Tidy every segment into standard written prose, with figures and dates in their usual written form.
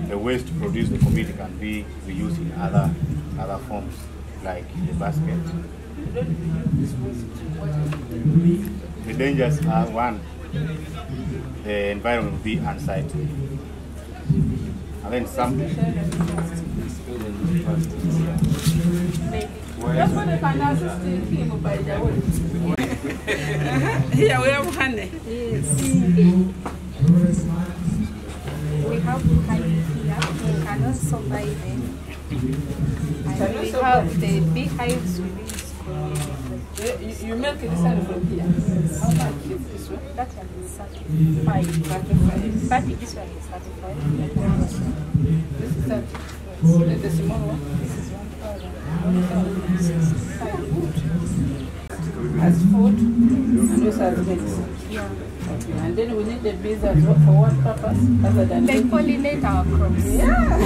the waste to produce the community can be reused in other forms, like the basket. The dangers are, one, the environment will be unsightly. And then some. Here we have honey. Yes. We have honey here. We can also buy them. And we have the bee hives within school. You make it design from here. How much is this one? That one is 35. 35. This one is 35. This is 30. The small one. This is 1,000. As food and also as medicine. Yeah. Okay. And then we need the bees as well. For what purpose? Other than They pollinate our crops. Yeah.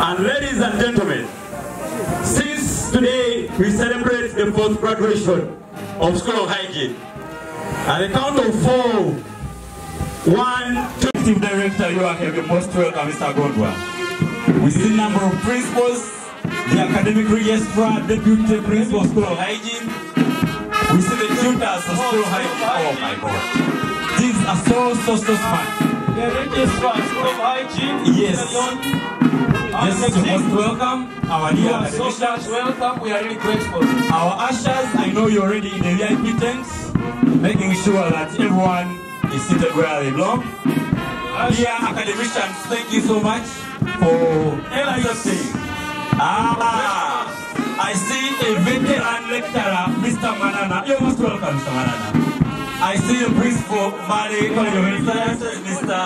And ladies and gentlemen, since today we celebrate the fourth graduation of School of Hygiene, at the count of 4, 1, 2. Executive Director, you are here. Most welcome, Mr. Gondwa. We see a number of principals, the academic registrar, deputy principal of School of Hygiene. We see the tutors of School of Hygiene. Oh my God. These are so smart. The registrar of School of Hygiene. Yes. Yes, you're most welcome. Our dear You are so much welcome. We are really grateful. Our ushers, I know you're already in the VIP tents, making sure that everyone is seated where they belong. Dear academicians, thank you so much for accepting. I see a veteran lecturer, Mr. Manana. You're most welcome, Mr. Manana. I see a principal, Mbale College of Sciences, Mr.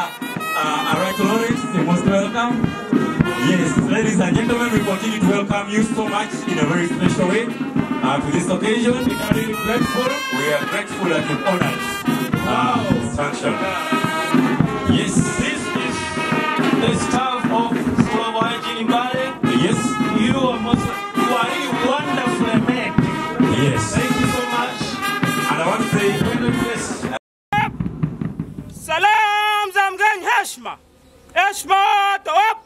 Arato Lawrence. You're most welcome. Yes, ladies and gentlemen, we continue to welcome you so much in a very special way to this occasion. We are really grateful. We are grateful that you've honored this function. Yes. This is the staff of School of Hygiene in Mbale. Yes. You are really wonderfully made. Yes. Thank you so much. And I want to say, Salam Zamgan Heshma. Heshma to up.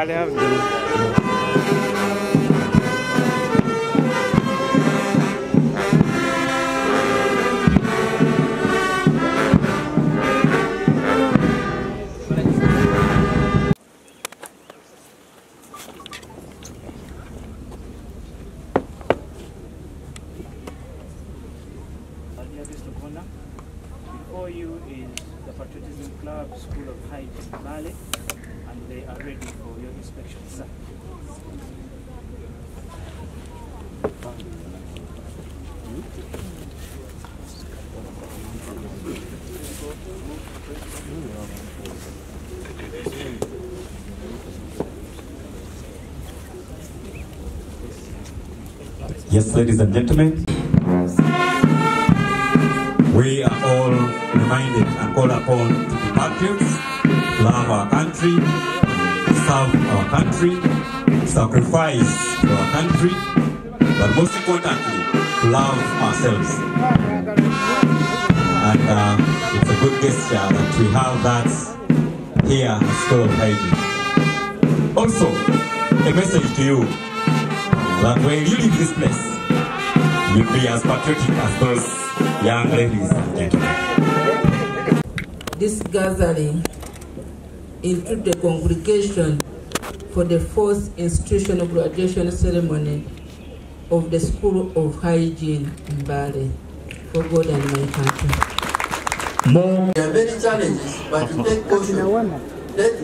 Before you is the Patriotism Club School of Hygiene, Mbale, and they are ready for your inspection, sir. Yes, ladies and gentlemen, we are all reminded and called upon to be patriots, love our country, serve our country, sacrifice to our country, but most importantly, love ourselves. And it's a good gesture that we have that here at School of Hygiene. Also, a message to you that when you leave this place, you'll be as patriotic as those young ladies and gentlemen. This gathering into the congregation for the fourth institutional graduation ceremony of the School of Hygiene in Mbale, for God and my country. There are many challenges, but to take caution. Let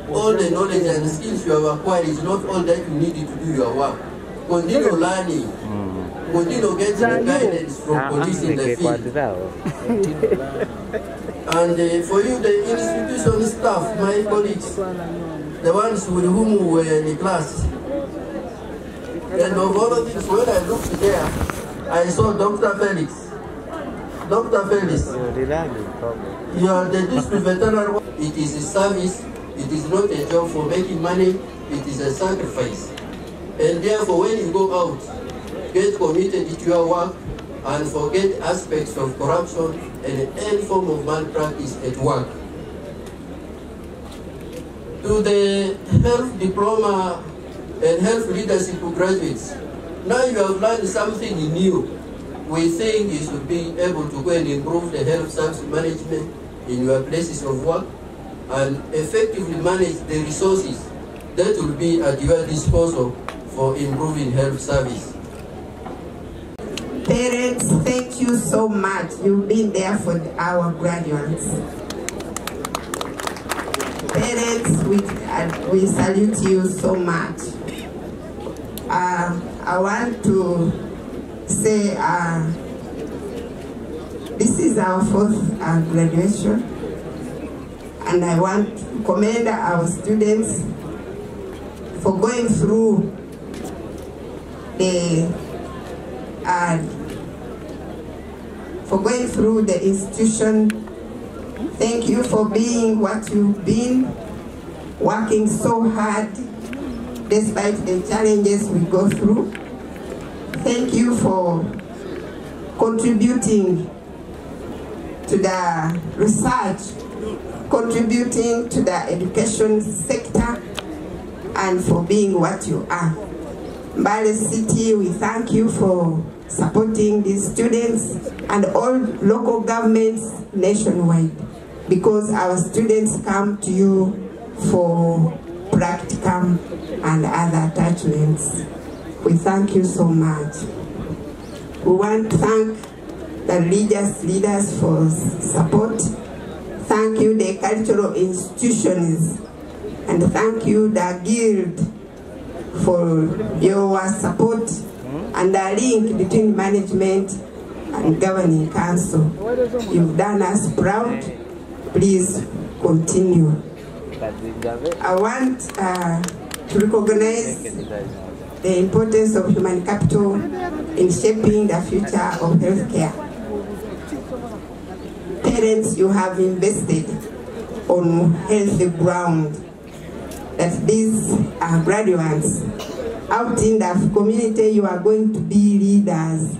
all the knowledge and skills you have acquired is not all that you need to do your work. Continue learning. Continue getting guidance from police in the field. And for you, the institution staff, my colleagues, the ones with whom we were in the class, and of all things, when I looked there, I saw Dr. Felix. Dr. Felix, you are the district veterinary. It is a service. It is not a job for making money. It is a sacrifice. And therefore, when you go out, get committed to your work and forget aspects of corruption and any form of malpractice at work. To the health diploma and health leadership graduates, now you have learned something new. We think you should be able to go and improve the health service management in your places of work and effectively manage the resources that will be at your disposal for improving health service. Parents, thank you so much. You've been there for our graduates. Parents, we salute you so much. I want to say this is our fourth graduation, and I want to commend our students for going through the institution. Thank you for being what you've been, working so hard despite the challenges we go through. Thank you for contributing to the research, contributing to the education sector, and for being what you are. Mbale City, we thank you for supporting these students and all local governments nationwide, because our students come to you for practicum and other attachments. We thank you so much. We want to thank the religious leaders for support. Thank you, the cultural institutions, and thank you, the guild, for your support and the link between management and governing council. You've done us proud. Please continue. I want to recognize the importance of human capital in shaping the future of healthcare. Parents, you have invested on healthy ground, that these are graduates. Out in the community, you are going to be leaders.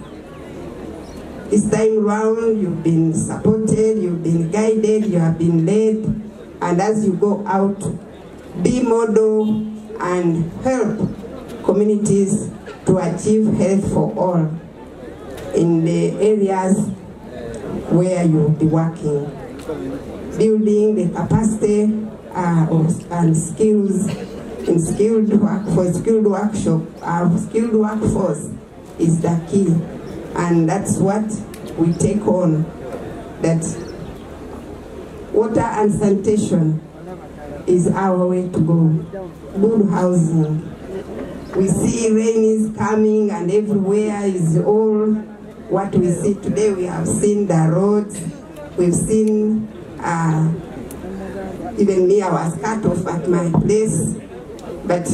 This time round, you've been supported, you've been guided, you have been led, and as you go out, be model and help communities to achieve health for all in the areas where you'll be working. Building the capacity and skills in skilled workforce is the key, and that's what we take on. That water and sanitation is our way to go. Good housing. We see rain is coming and everywhere is all what we see today. We have seen the roads, we've seen even me, I was cut off at my place, but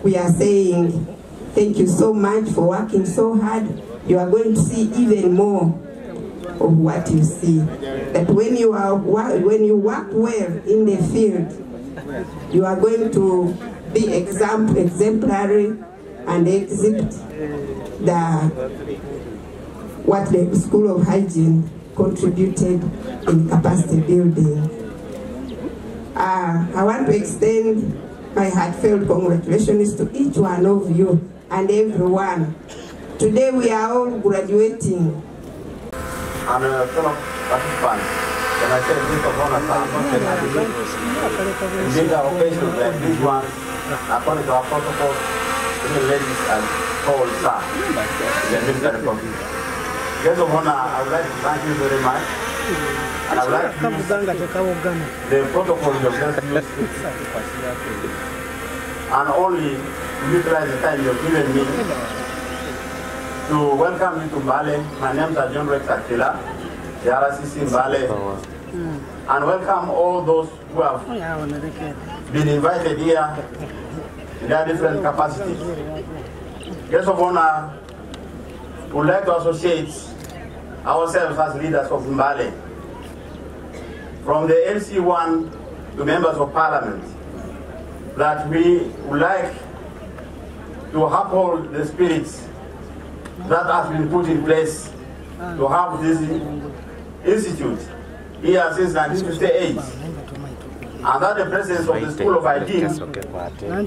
we are saying thank you so much for working so hard. You are going to see even more of what you see. That when you work well in the field, you are going to be exemplary and exhibit what the School of Hygiene contributed in capacity building. I want to extend my heartfelt congratulations to each one of you and everyone. Today we are all graduating. And fellow participants, when I say this of honor, these are occasions like this one, according to our protocol, the ladies and called sir, the military public. Guest of honor, I would like to thank you very much. And I would like to use the protocol you have just used and only utilize the time you have given me to welcome you to Mbale. My name is John Rex Akila, the RCC Mbale, and welcome all those who have been invited here in their different capacities. Guest of honor, we would like to associate ourselves as leaders of Mbale, from the MC1 to members of parliament, that we would like to uphold the spirits that has been put in place to have this institute here since 1958, and that the presence of the School of Hygiene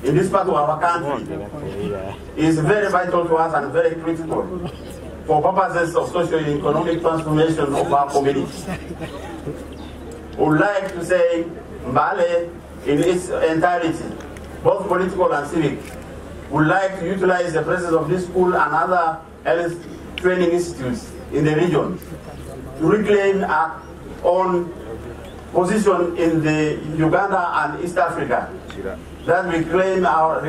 in this part of our country is very vital to us and very critical for purposes of socio-economic transformation of our community. We would like to say Mbale in its entirety, both political and civic, would like to utilize the presence of this school and other health training institutes in the region to reclaim our own position in the Uganda and East Africa. That we reclaim our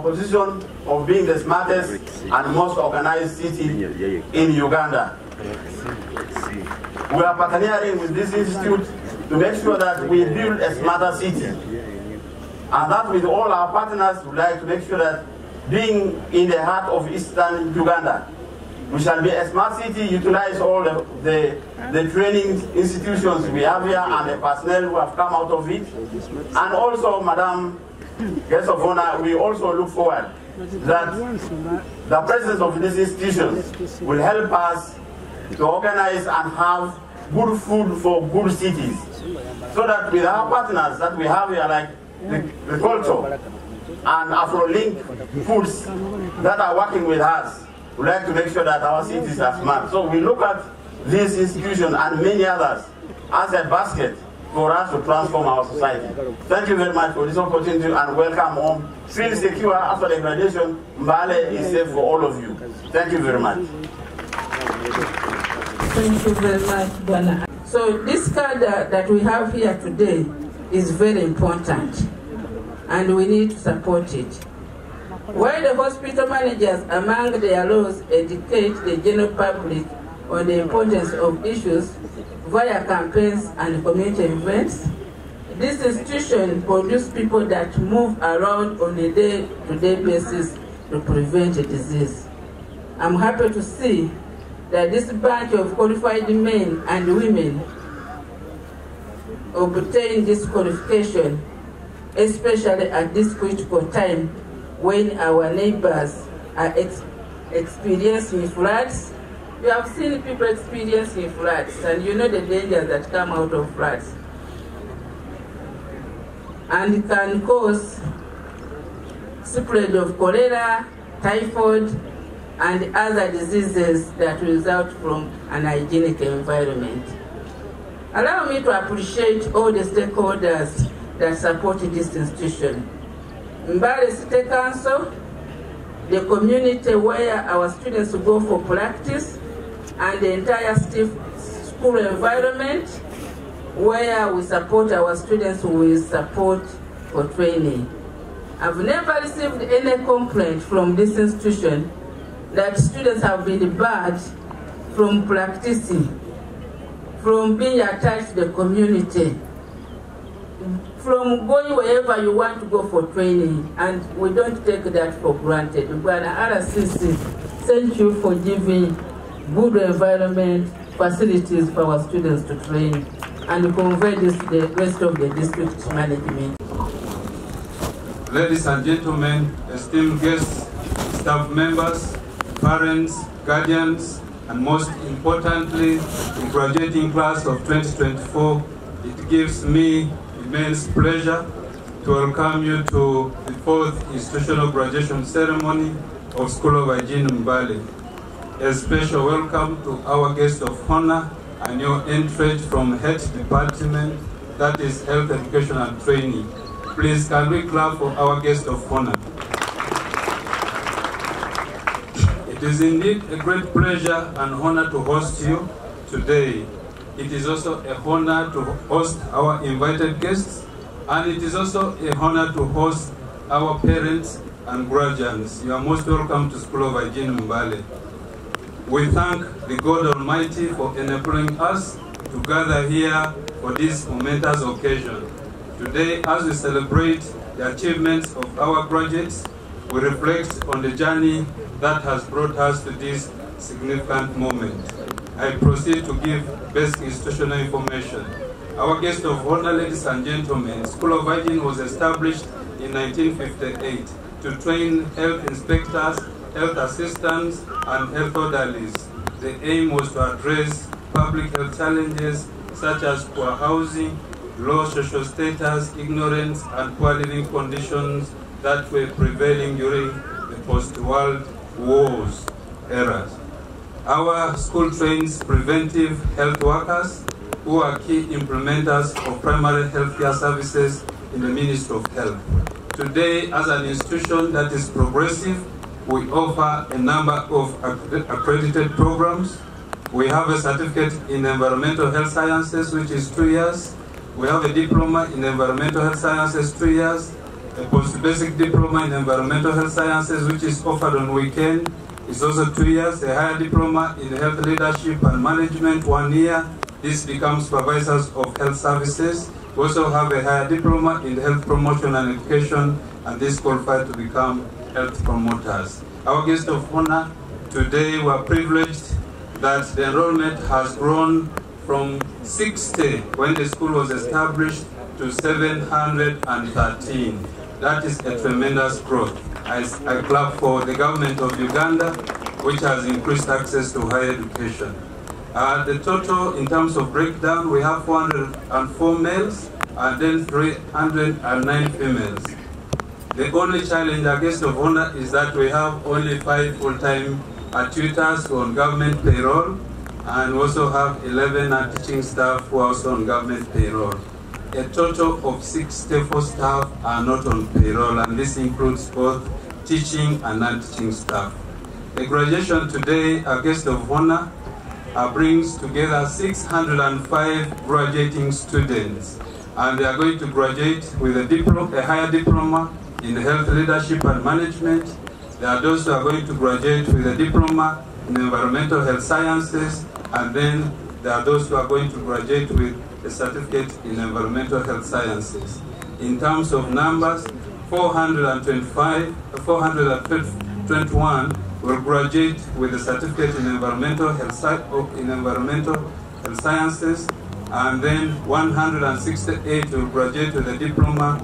position of being the smartest and most organized city in Uganda. We are partnering with this institute to make sure that we build a smarter city. And that with all our partners, we would like to make sure that being in the heart of Eastern Uganda, we shall be a smart city, utilize all the training institutions we have here and the personnel who have come out of it. And also, Madam Guest of Honor, we also look forward that the presence of these institutions will help us to organize and have good food for good cities. So that with our partners that we have here, like the culture and Afro-Link foods that are working with us, we like to make sure that our cities are smart. So we look at this institution and many others as a basket for us to transform our society. Thank you very much for this opportunity and welcome home. Feel secure after the graduation. Mbale is safe for all of you. Thank you very much. Thank you very much, Bwana. So this card that we have here today is very important and we need to support it. While the hospital managers among their laws educate the general public on the importance of issues via campaigns and community events, this institution produces people that move around on a day-to-day basis to prevent a disease. I'm happy to see that this bunch of qualified men and women obtain this qualification, especially at this critical time when our neighbors are experiencing floods. You have seen people experiencing floods, and you know the dangers that come out of floods. And it can cause spread of cholera, typhoid, and other diseases that result from an hygienic environment. Allow me to appreciate all the stakeholders that support this institution. Mbale City Council, the community where our students go for practice, and the entire school environment where we support our students with support for training. I've never received any complaint from this institution that students have been barred from practicing, from being attached to the community, from going wherever you want to go for training, and we don't take that for granted. RCC, thank you for giving good environment, facilities for our students to train, and convey this to the rest of the district management. Ladies and gentlemen, esteemed guests, staff members, parents, guardians, and most importantly, the graduating class of 2024, it gives me immense pleasure to welcome you to the 4th institutional graduation ceremony of School of Hygiene Mbale. A special welcome to our guest of honor and your entrance from head department, that is Health Education and Training. Please, can we clap for our guest of honor? It is indeed a great pleasure and honor to host you today. It is also a honor to host our invited guests, and it is also a honor to host our parents and graduands. You are most welcome to School of Hygiene Mbale. We thank the God Almighty for enabling us to gather here for this momentous occasion. Today, as we celebrate the achievements of our graduates, we reflect on the journey that has brought us to this significant moment. I proceed to give basic institutional information. Our guest of honor, ladies and gentlemen, School of Hygiene was established in 1958 to train health inspectors, health assistants, and health orderlies. The aim was to address public health challenges such as poor housing, low social status, ignorance, and poor living conditions that were prevailing during the post-World Wars eras. Our school trains preventive health workers who are key implementers of primary healthcare services in the Ministry of Health. Today, as an institution that is progressive, we offer a number of accredited programs. We have a certificate in environmental health sciences, which is 2 years. We have a diploma in environmental health sciences, 2 years. A post-basic diploma in environmental health sciences, which is offered on weekend, is also 2 years. A higher diploma in health leadership and management, 1 year. This becomes supervisors of health services. We also have a higher diploma in health promotion and education, and this qualified to become health promoters. Our guest of honor, today we are privileged that the enrollment has grown from 60 when the school was established to 713. That is a tremendous growth. I clap for the government of Uganda, which has increased access to higher education. The total, in terms of breakdown, we have 404 males and then 309 females. The only challenge, our guest of honor, is that we have only 5 full-time tutors who are on government payroll, and we also have 11 teaching staff who are also on government payroll. A total of 64 staff are not on payroll, and this includes both teaching and non-teaching staff. The graduation today, our guest of honor, brings together 605 graduating students, and they are going to graduate with a higher diploma in health leadership and management. There are those who are going to graduate with a diploma in environmental health sciences, and then there are those who are going to graduate with a certificate in environmental health sciences. In terms of numbers, 421 will graduate with a certificate in environmental health sciences, and then 168 will graduate with a diploma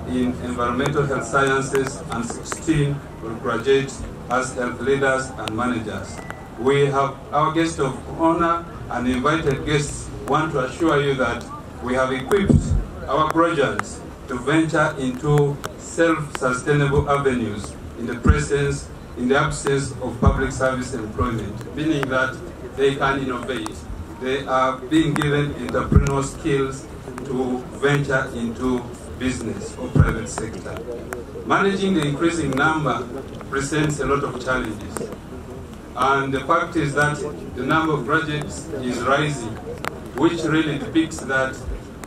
in environmental health sciences, and 16 will graduate as health leaders and managers. We have our guest of honor and invited guests want to assure you that we have equipped our graduates to venture into self-sustainable avenues in the absence of public service employment, meaning that they can innovate. They are being given entrepreneurial skills to venture into business or private sector. Managing the increasing number presents a lot of challenges. And the fact is that the number of graduates is rising, which really depicts that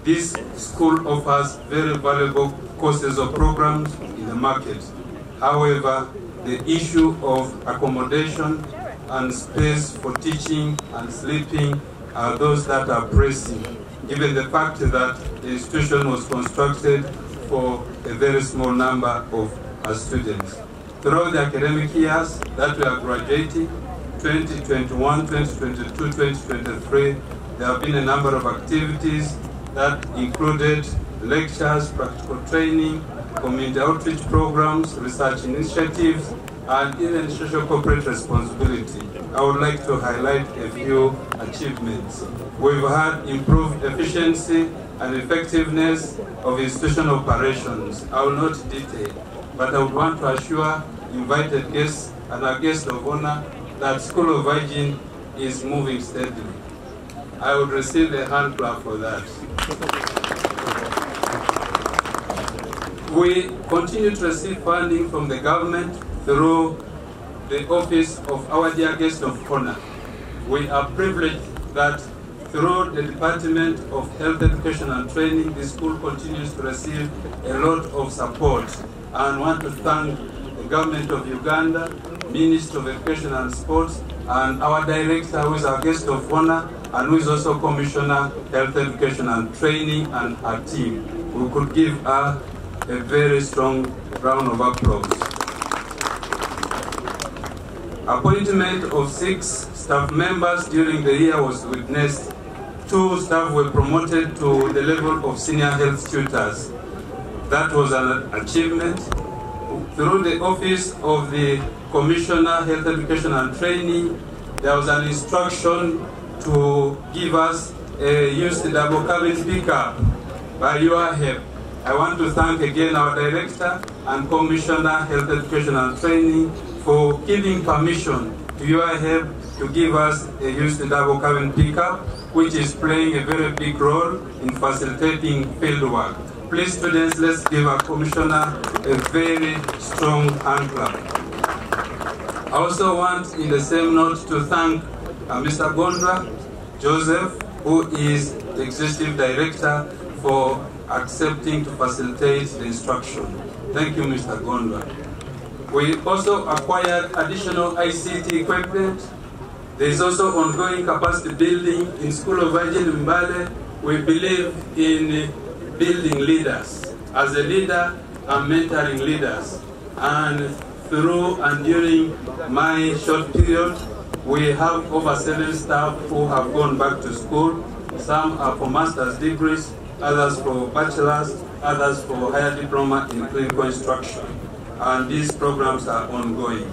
this school offers very valuable courses or programs in the market. However, the issue of accommodation and space for teaching and sleeping are those that are pressing, given the fact that the institution was constructed for a very small number of students. Throughout the academic years that we are graduating, 2021, 2022, 2023, there have been a number of activities that included lectures, practical training, community outreach programs, research initiatives, and even social corporate responsibility. I would like to highlight a few achievements. We've had improved efficiency and effectiveness of institution operations. I will not detail, but I would want to assure invited guests and our guests of honor that School of Hygiene is moving steadily. I would receive a hand clap for that. We continue to receive funding from the government through the office of our dear guest of honor. We are privileged that through the Department of Health Education and Training, the school continues to receive a lot of support. And I want to thank the government of Uganda, Minister of Education and Sports, and our director, who is our guest of honor, and who is also Commissioner Health Education and Training, and her team. We could give her a very strong round of applause. Appointment of 6 staff members during the year was witnessed. 2 staff were promoted to the level of senior health tutors. That was an achievement. Through the office of the Commissioner Health Education and Training, there was an instruction to give us a used double cabin pickup by your help. I want to thank again our Director and Commissioner Health Education and Training for giving permission to your help to give us a used double cabin pickup, which is playing a very big role in facilitating field work. Please, students, let's give our Commissioner a very strong hand clap. I also want, in the same note, to thank Mr. Gondra Joseph, who is the Executive Director, for accepting to facilitate the instruction. Thank you, Mr. Gondra. We also acquired additional ICT equipment. There is also ongoing capacity building in School of Hygiene in Mbale. We believe in building leaders. As a leader, I'm mentoring leaders. And through and during my short period, we have over 7 staff who have gone back to school. Some are for master's degrees, others for bachelor's, others for higher diploma in clinical instruction. And these programs are ongoing.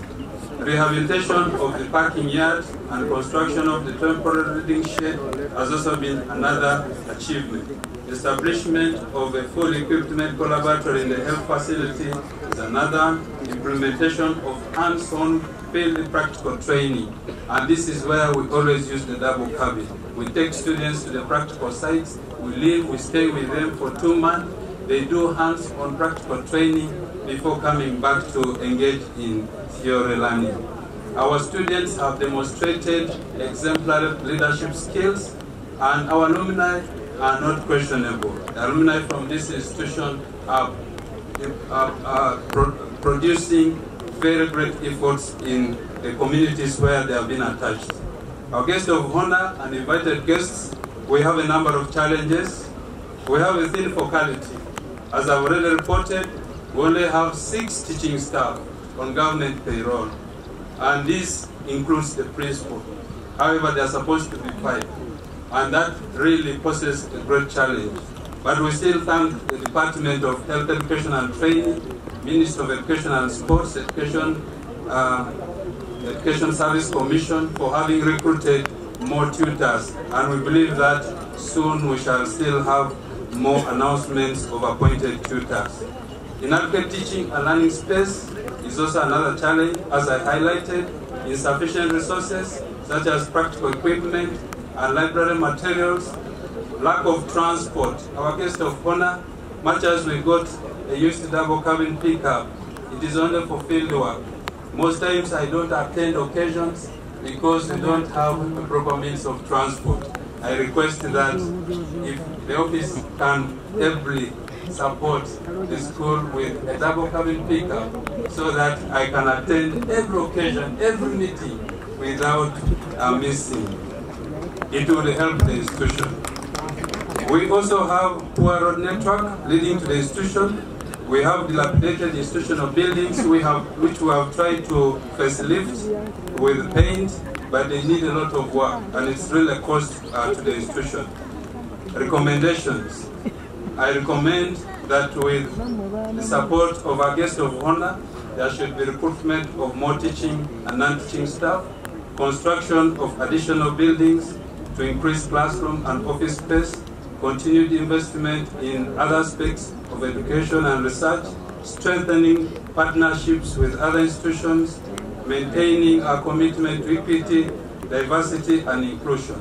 Rehabilitation of the parking yard and construction of the temporary reading shed has also been another achievement. Establishment of a fully equipped medical laboratory in the health facility is another. Implementation of hands-on field practical training. And this is where we always use the double cabin. We take students to the practical sites, we live, we stay with them for 2 months. They do hands-on practical training before coming back to engage in theory learning. Our students have demonstrated exemplary leadership skills, and our alumni are not questionable. The alumni from this institution are producing very great efforts in the communities where they have been attached. Our guests of honor and invited guests, we have a number of challenges. We have a thin faculty. As I've already reported, we only have 6 teaching staff on government payroll, and this includes the principal. However, they are supposed to be 5, and that really poses a great challenge. But we still thank the Department of Health Education and Training, Minister of Education and Sports, Education Service Commission for having recruited more tutors, and we believe that soon we shall still have more announcements of appointed tutors. Inadequate teaching and learning space is also another challenge, as I highlighted. Insufficient resources such as practical equipment and library materials, lack of transport. Our guest of honor, much as we got a used double cabin pickup, it is only for field work. Most times I don't attend occasions because we don't have the proper means of transport. I request that if the office can ably support the school with a double cabin pickup so that I can attend every occasion, every meeting without missing. It will help the institution. We also have poor road network leading to the institution. We have dilapidated institutional buildings which we have tried to facelift with paint, but they need a lot of work, and it's really a cost to the institution. Recommendations. I recommend that with the support of our guest of honor, there should be recruitment of more teaching and non-teaching staff, construction of additional buildings to increase classroom and office space, continued investment in other aspects of education and research, strengthening partnerships with other institutions, maintaining our commitment to equity, diversity, and inclusion.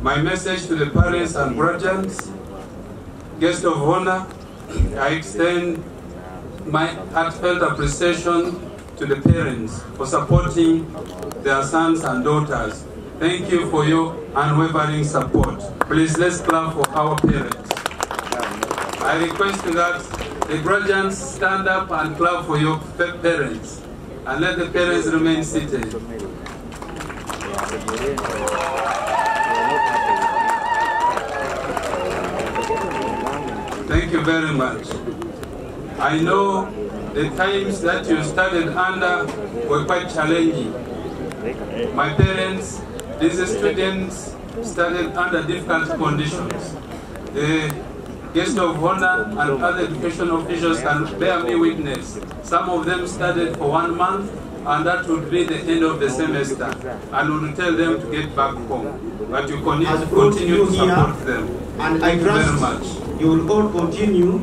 My message to the parents and guardians, guests of honor, I extend my heartfelt appreciation to the parents for supporting their sons and daughters. Thank you for your unwavering support. Please, let's clap for our parents. I request that the graduands stand up and clap for your parents, and let the parents remain seated. Thank you very much. I know the times that you studied under were quite challenging. My parents, these students studied under difficult conditions. The guest of honor and other education officials can bear me witness. Some of them studied for 1 month, and that would be the end of the semester, and would tell them to get back home. But you continue to support them. And thank you very much. You will all continue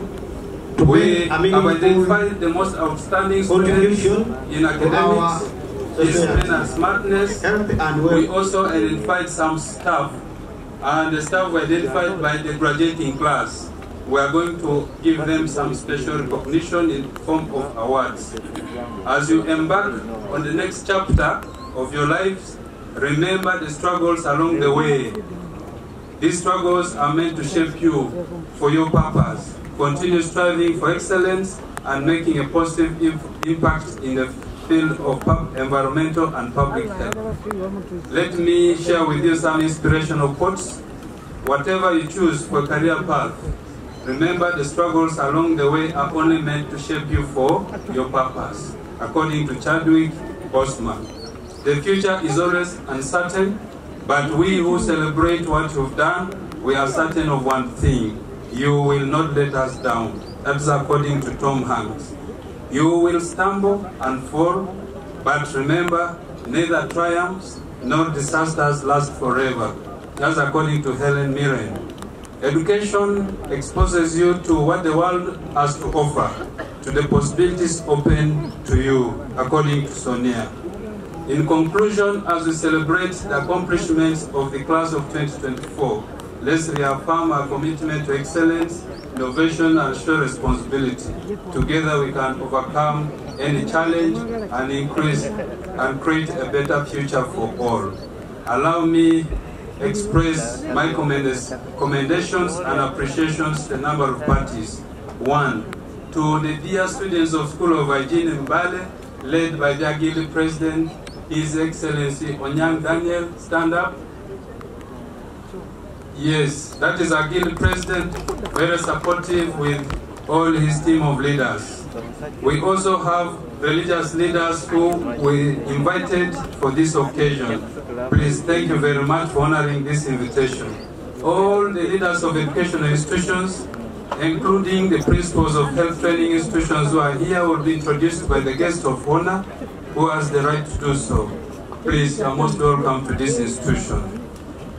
to we have identified the most outstanding students in academics, discipline and smartness. We also identified some staff, and the staff were identified by the graduating class. We are going to give them some special recognition in the form of awards. As you embark on the next chapter of your lives, remember the struggles along the way. These struggles are meant to shape you for your purpose. Continue striving for excellence and making a positive impact in the field of environmental and public health. Let me share with you some inspirational quotes. Whatever you choose for career path, remember the struggles along the way are only meant to shape you for your purpose, according to Chadwick Boseman. The future is always uncertain, but we who celebrate what you've done, we are certain of one thing: you will not let us down. That's according to Tom Hanks. You will stumble and fall, but remember, neither triumphs nor disasters last forever. That's according to Helen Mirren. Education exposes you to what the world has to offer, to the possibilities open to you, according to Sonia. In conclusion, as we celebrate the accomplishments of the class of 2024, let's reaffirm our commitment to excellence, innovation, and shared responsibility. Together we can overcome any challenge and increase and create a better future for all. Allow me express my commendations and appreciations to a number of parties. 1, to the dear students of School of Hygiene in Mbale, led by their Guild President, His Excellency Onyang Daniel. Stand up. Yes, that is our Guild President, very supportive with all his team of leaders. We also have religious leaders who we invited for this occasion. Please, thank you very much for honoring this invitation. All the leaders of educational institutions, including the principals of health training institutions who are here, will be introduced by the guest of honor who has the right to do so. Please, you are most welcome to this institution.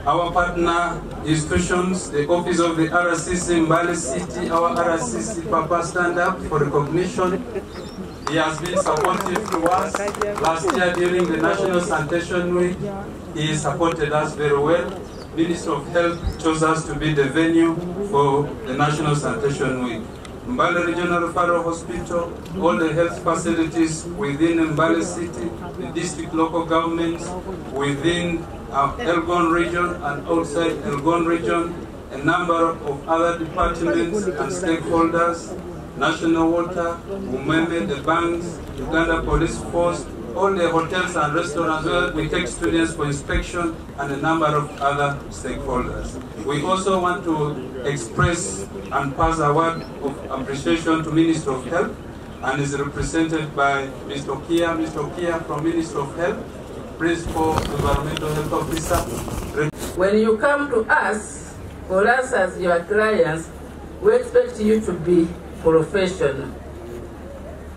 our partner institutions, the office of the RCC Mbale City, our RCC Papa stand up for recognition. He has been supportive to us. Last year during the National Sanitation Week, he supported us very well. Minister of Health chose us to be the venue for the National Sanitation Week. Mbale Regional Referral Hospital, all the health facilities within Mbale City, the district local governments within Elgon region and outside Elgon region, a number of other departments and stakeholders, National Water, Umeme, the banks, Uganda Police Force, all the hotels and restaurants where we take students for inspection, and a number of other stakeholders. We also want to express and pass a word of appreciation to Minister of Health, and is represented by Mr. Kia. Mr. Kia from Minister of Health, Principal Environmental Health Officer. When you come to us, for us as your clients, we expect you to be professional.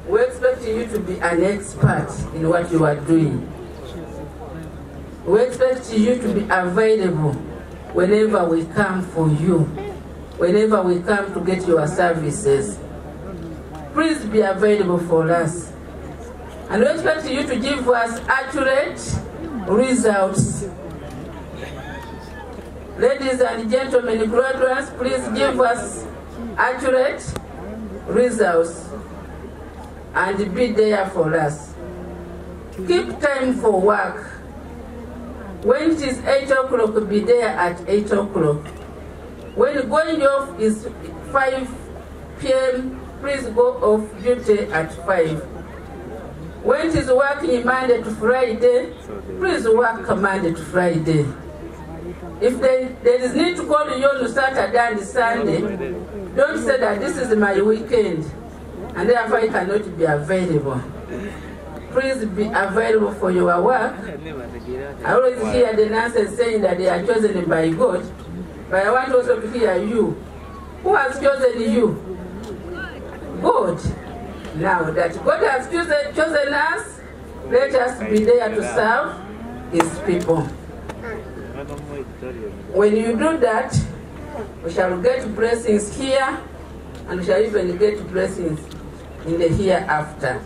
We expect you to be an expert in what you are doing. We expect you to be available whenever we come for you, whenever we come to get your services. Please be available for us. And we expect you to give us accurate results. Ladies and gentlemen, graduates, please give us accurate results and be there for us. Keep time for work. When it is 8 o'clock, be there at 8 o'clock. When going off is 5 p.m., please go off duty at 5. When it is working Monday to Friday, please work Monday to Friday. If there is need to call you on Saturday and Sunday, don't say that this is my weekend and therefore I cannot be available. Please be available for your work. I always hear the nurses saying that they are chosen by God, but I want also to hear you. Who has chosen you? God. Now that God has chosen us, let us be there to serve His people. When you do that, we shall get blessings here, and we shall even get blessings in the hereafter.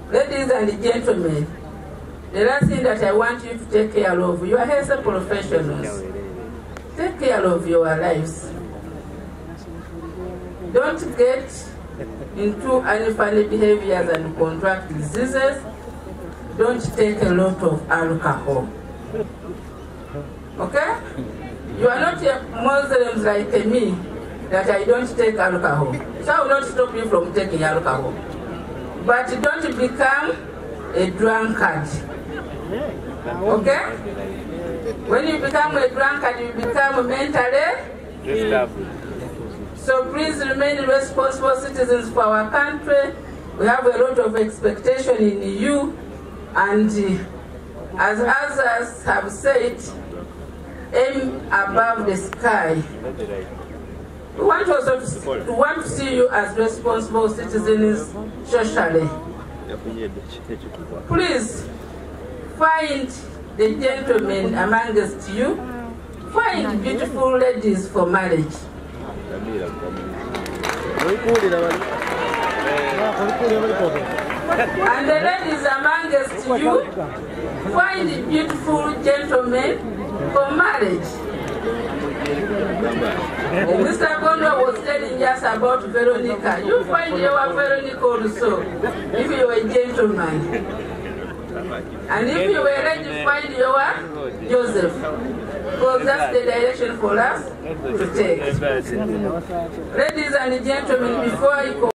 Ladies and gentlemen, the last thing that I want you to take care of, you are health professionals. Take care of your lives. Don't get into unfunny behaviors and contract diseases. Don't take a lot of alcohol. Okay? You are not Muslims like me that I don't take alcohol. So I will not stop you from taking alcohol. But don't become a drunkard. Okay? When you become a drunkard, you become mentally. So please remain responsible citizens for our country. We have a lot of expectation in you. And as others have said, aim above the sky. We want also to see you as responsible citizens socially. Please find the gentlemen amongst you. Find beautiful ladies for marriage. And the ladies amongst you, find beautiful gentlemen for marriage. Mr. Gondo was telling us about Veronica. You find your Veronica also, if you are a gentleman. And if you were ready, find your Joseph. Because that's the direction for us to take. Ladies and gentlemen, before I go,